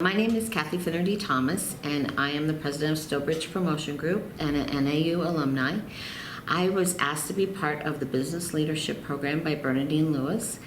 My name is KathyThomas, and I am the president of Stowbridge Promotion Group and an NAU alumni. I was asked to be part of the Business Leadership Program by Bernadine Lewis,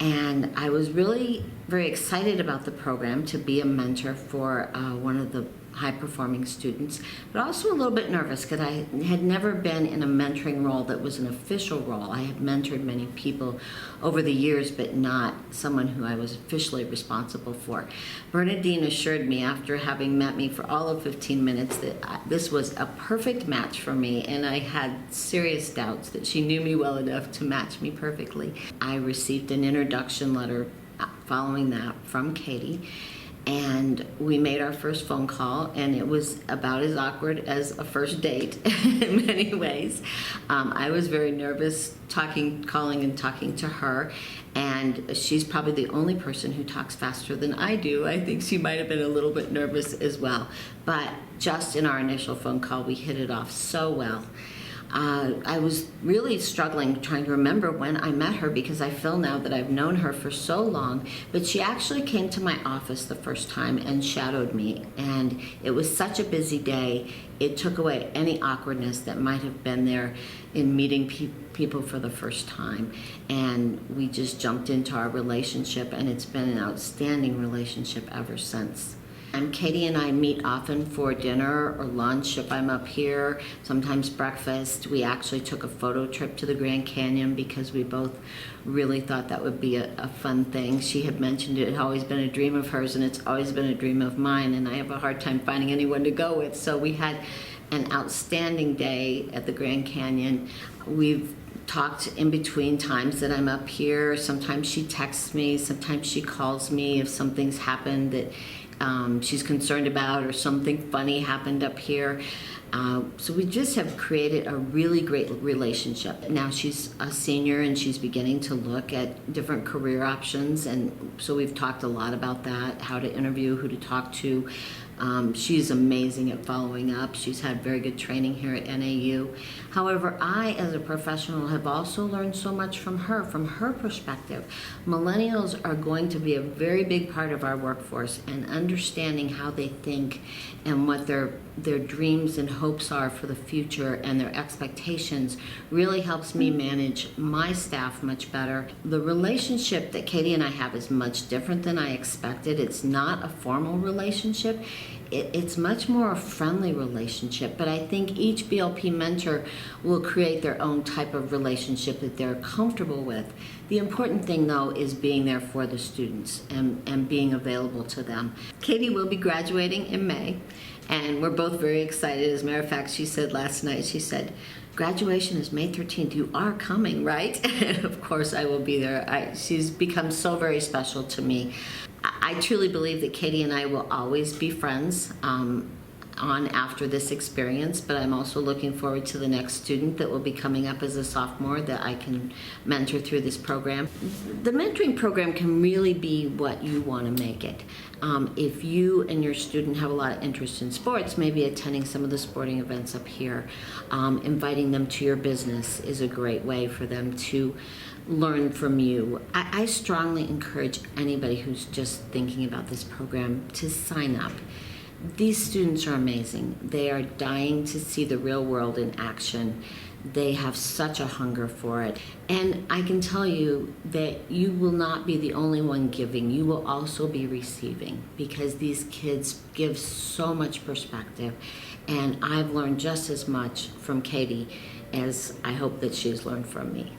and I was really very excited about the program to be a mentor for one of the high-performing students, but also a little bit nervous because I had never been in a mentoring role that was an official role. I had mentored many people over the years, but not someone who I was officially responsible for. Bernadine assured me, after having met me for all of 15 minutes, that this was a perfect match for me, and I had serious doubts that she knew me well enough to match me perfectly. I received an introduction letter following that from Katie, and we made our first phone call, and it was about as awkward as a first date in many ways. I was very nervous calling and talking to her, and she's probably the only person who talks faster than I do. I think she might have been a little bit nervous as well, but just in our initial phone call, we hit it off so well. I was really struggling trying to remember when I met her because I feel now that I've known her for so long, but she actually came to my office the first time and shadowed me, and it was such a busy day. It took away any awkwardness that might have been there in meeting people for the first time, and we just jumped into our relationship, and it's been an outstanding relationship ever since. And Katie and I meet often for dinner or lunch if I'm up here, sometimes breakfast. We actually took a photo trip to the Grand Canyon because we both really thought that would be a fun thing. She had mentioned it had always been a dream of hers, and it's always been a dream of mine, and I have a hard time finding anyone to go with. So we had an outstanding day at the Grand Canyon. We've talked in between times that I'm up here. Sometimes she texts me, sometimes she calls me if something's happened that she's concerned about or something funny happened up here. So we just have created a really great relationship. Now she's a senior and she's beginning to look at different career options, and so we've talked a lot about that, how to interview, who to talk to. She's amazing at following up. She's had very good training here at NAU. However, I, as a professional, have also learned so much from her perspective. Millennials are going to be a very big part of our workforce, and understanding how they think and what their dreams and hopes are for the future and their expectations really helps me manage my staff much better. The relationship that Katie and I have is much different than I expected. It's not a formal relationship. It's much more a friendly relationship, but I think each BLP mentor will create their own type of relationship that they're comfortable with. The important thing, though, is being there for the students and being available to them. Katie will be graduating in May, and we're both very excited. As a matter of fact, she said last night, she said, "Graduation is May 13th. You are coming, right?" And of course I will be there. She's become so very special to me. I truly believe that Katie and I will always be friends after this experience, but I'm also looking forward to the next student that will be coming up as a sophomore that I can mentor through this program. The mentoring program can really be what you want to make it. If you and your student have a lot of interest in sports, maybe attending some of the sporting events up here, inviting them to your business is a great way for them to learn from you. I strongly encourage anybody who's just thinking about this program to sign up. These students are amazing. They are dying to see the real world in action. They have such a hunger for it. And I can tell you that you will not be the only one giving. You will also be receiving, because these kids give so much perspective. And I've learned just as much from Katie as I hope that she's learned from me.